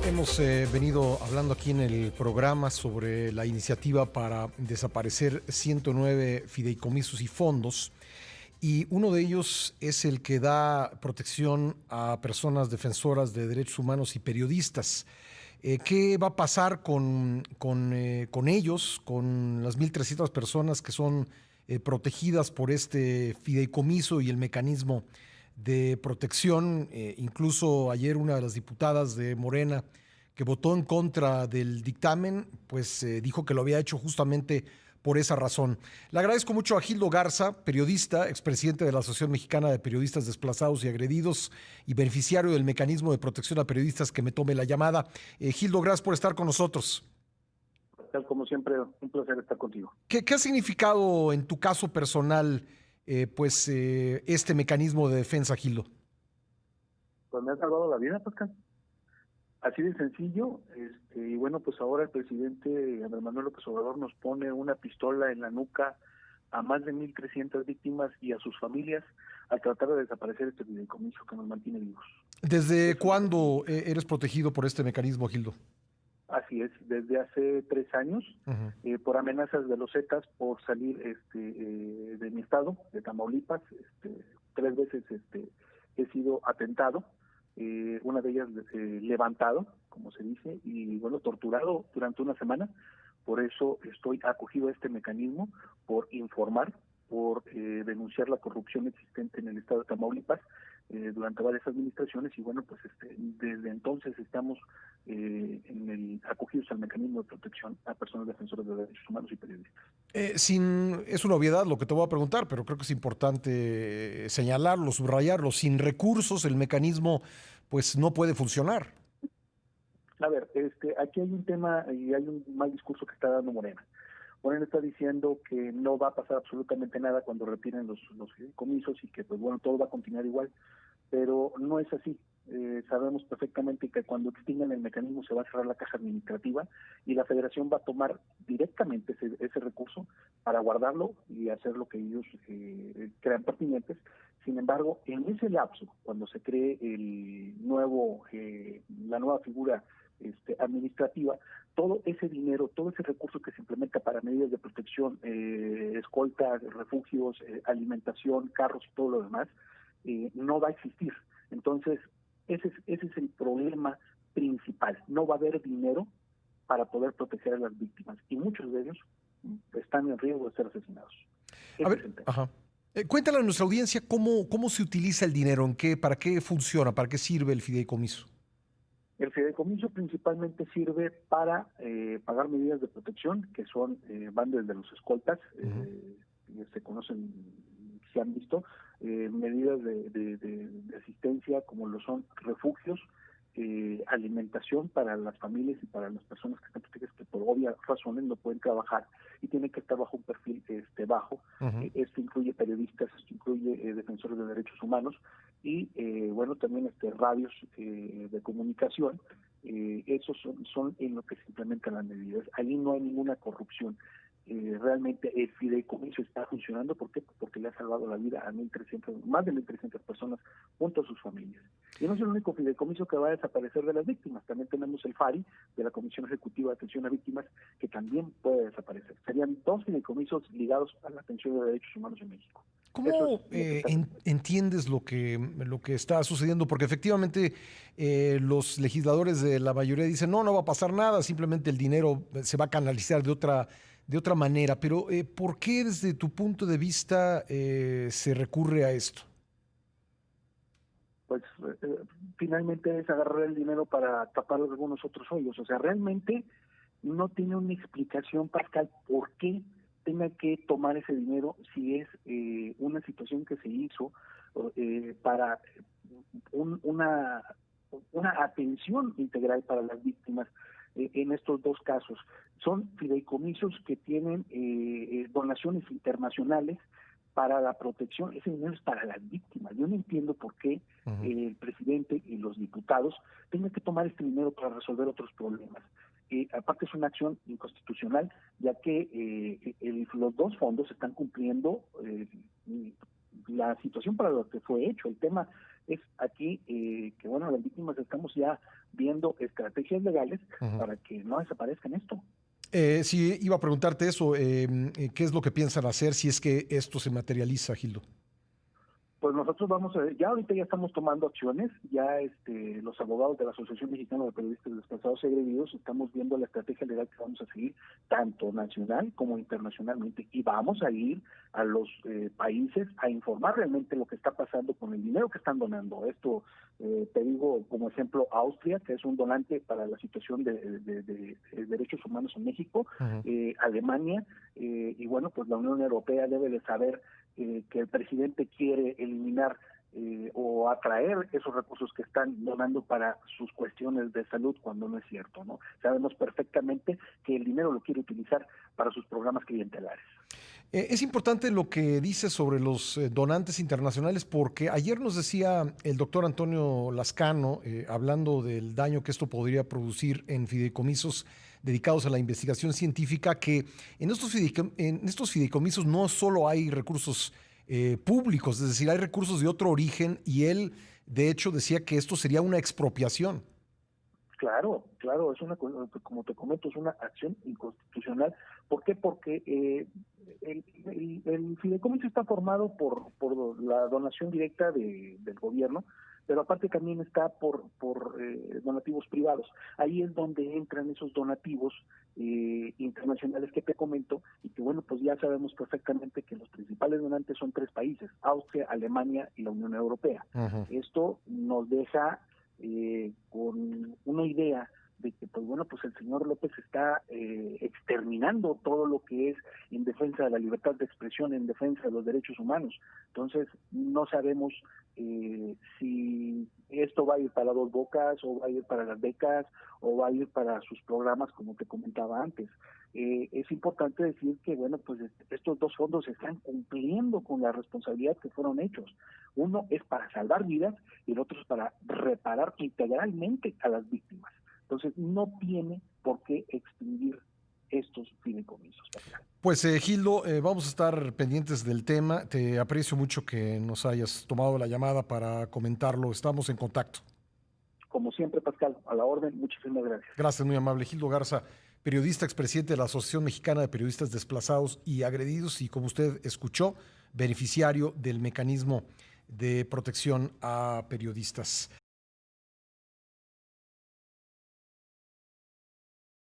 Hemos venido hablando aquí en el programa sobre la iniciativa para desaparecer 109 fideicomisos y fondos, y uno de ellos es el que da protección a personas defensoras de derechos humanos y periodistas. ¿Qué va a pasar con ellos, con las 1.300 personas que son protegidas por este fideicomiso y el mecanismo de protección? Incluso ayer una de las diputadas de Morena que votó en contra del dictamen, pues dijo que lo había hecho justamente por esa razón. Le agradezco mucho a Gildo Garza, periodista, expresidente de la Asociación Mexicana de Periodistas Desplazados y Agredidos y beneficiario del mecanismo de protección a periodistas, que me tome la llamada. Gildo, gracias por estar con nosotros. Tal como siempre, un placer estar contigo. ¿Qué ha significado en tu caso personal este mecanismo de defensa, Gildo? Pues me ha salvado la vida, Pascal. Así de sencillo, y bueno, pues ahora el presidente Andrés Manuel López Obrador nos pone una pistola en la nuca a más de 1.300 víctimas y a sus familias al tratar de desaparecer este fideicomiso que nos mantiene vivos. ¿Desde Eso es lo que cuándo significa. eres protegido por este mecanismo, Gildo? Así es, desde hace 3 años, Ujú. por amenazas de los Zetas por salir de mi estado, de Tamaulipas, 3 veces he sido atentado, una de ellas levantado, como se dice, y bueno, torturado durante una semana. Por eso estoy acogido a este mecanismo, por informar, por denunciar la corrupción existente en el estado de Tamaulipas durante varias administraciones, y bueno, pues desde entonces estamos acogidos al mecanismo de protección a personas defensoras de derechos humanos y periodistas. Es una obviedad lo que te voy a preguntar, pero creo que es importante señalarlo, subrayarlo. Sin recursos, el mecanismo pues no puede funcionar. A ver, aquí hay un tema y hay un mal discurso que está dando Morena. Morena está diciendo que no va a pasar absolutamente nada cuando retiren los comisos y que, pues bueno, todo va a continuar igual, pero no es así. Sabemos perfectamente que cuando extingan el mecanismo se va a cerrar la caja administrativa y la federación va a tomar directamente ese recurso para guardarlo y hacer lo que ellos crean pertinentes. Sin embargo, en ese lapso, cuando se cree la nueva figura administrativa, todo ese dinero, todo ese recurso que se implementa para medidas de protección, escoltas, refugios, alimentación, carros y todo lo demás, no va a existir. Entonces, ese es el problema principal. No va a haber dinero para poder proteger a las víctimas y muchos de ellos están en riesgo de ser asesinados. A Ese es ver, el tema. ajá. Cuéntale a nuestra audiencia cómo se utiliza el dinero, para qué funciona, para qué sirve el fideicomiso. El fideicomiso principalmente sirve para pagar medidas de protección que van desde los escoltas, Ujú. se conocen, se han visto, medidas de asistencia como lo son refugios, alimentación para las familias y para las personas que están protegidas, que por obvias razones no pueden trabajar y tienen que estar bajo un perfil bajo. Ujú. Esto incluye periodistas, esto incluye defensores de derechos humanos y bueno, también radios de comunicación. Esos son en lo que se implementan las medidas. Ahí no hay ninguna corrupción. Realmente el fideicomiso está funcionando. ¿Por qué? Porque le ha salvado la vida a 1.300, más de 1.300 personas junto a sus familias. Y no es el único fideicomiso que va a desaparecer de las víctimas. También tenemos el FARI, de la Comisión Ejecutiva de Atención a Víctimas, que también puede desaparecer. Serían 2 fideicomisos ligados a la atención de derechos humanos en México. Eso es ¿Cómo lo que está sucediendo. entiendes lo que está sucediendo? Porque efectivamente los legisladores de la mayoría dicen, no va a pasar nada, simplemente el dinero se va a canalizar de otra manera. Pero ¿por qué desde tu punto de vista se recurre a esto? Pues finalmente es agarrar el dinero para tapar algunos otros hoyos. O sea, realmente no tiene una explicación, Pascal, por qué tenga que tomar ese dinero si es una situación que se hizo para un, una atención integral para las víctimas en estos dos casos. Son fideicomisos que tienen donaciones internacionales para la protección. Ese dinero es para las víctimas. Yo no entiendo por qué Ujú. el presidente y los diputados tengan que tomar este dinero para resolver otros problemas. Aparte es una acción inconstitucional, ya que los dos fondos están cumpliendo la situación para lo que fue hecho. El tema Es aquí que, bueno, las víctimas estamos ya viendo estrategias legales para que no desaparezcan esto. Sí, iba a preguntarte eso, ¿qué es lo que piensan hacer si es que esto se materializa, Gildo? Pues nosotros vamos a, ya ahorita ya estamos tomando acciones, ya los abogados de la Asociación Mexicana de Periodistas Desplazados y Agredidos estamos viendo la estrategia legal que vamos a seguir, tanto nacional como internacionalmente, y vamos a ir a los países a informar realmente lo que está pasando con el dinero que están donando. Esto, te digo como ejemplo, Austria, que es un donante para la situación de derechos humanos en México, Alemania, y bueno, pues la Unión Europea debe de saber que el presidente quiere eliminar o atraer esos recursos que están donando para sus cuestiones de salud, cuando no es cierto, ¿no? Sabemos perfectamente que el dinero lo quiere utilizar para sus programas clientelares. Es importante lo que dice sobre los donantes internacionales porque ayer nos decía el doctor Antonio Lascano, hablando del daño que esto podría producir en fideicomisos dedicados a la investigación científica, que en estos fideicomisos no solo hay recursos públicos, es decir, hay recursos de otro origen y él, de hecho, decía que esto sería una expropiación. Claro, claro, es una, como te comento, es una acción inconstitucional. ¿Por qué? Porque el fideicomiso está formado por la donación directa del gobierno, pero aparte también está por donativos privados. Ahí es donde entran esos donativos internacionales que te comento, y que bueno, pues ya sabemos perfectamente que los principales donantes son tres países: Austria, Alemania y la Unión Europea. Esto nos deja con una idea de que, pues bueno, pues el señor López está exterminando todo lo que es en defensa de la libertad de expresión, en defensa de los derechos humanos. Entonces, no sabemos si esto va a ir para Dos Bocas, o va a ir para las becas, o va a ir para sus programas, como te comentaba antes. Es importante decir que, bueno, pues estos dos fondos están cumpliendo con la responsabilidad que fueron hechos. Uno es para salvar vidas y el otro es para reparar integralmente a las víctimas. Entonces, no tiene por qué extinguir estos fideicomisos, Pascal. Pues Gildo, vamos a estar pendientes del tema. Te aprecio mucho que nos hayas tomado la llamada para comentarlo. Estamos en contacto. Como siempre, Pascal, a la orden, muchísimas gracias. Gracias, muy amable. Gildo Garza, periodista, expresidente de la Asociación Mexicana de Periodistas Desplazados y Agredidos y, como usted escuchó, beneficiario del mecanismo de protección a periodistas.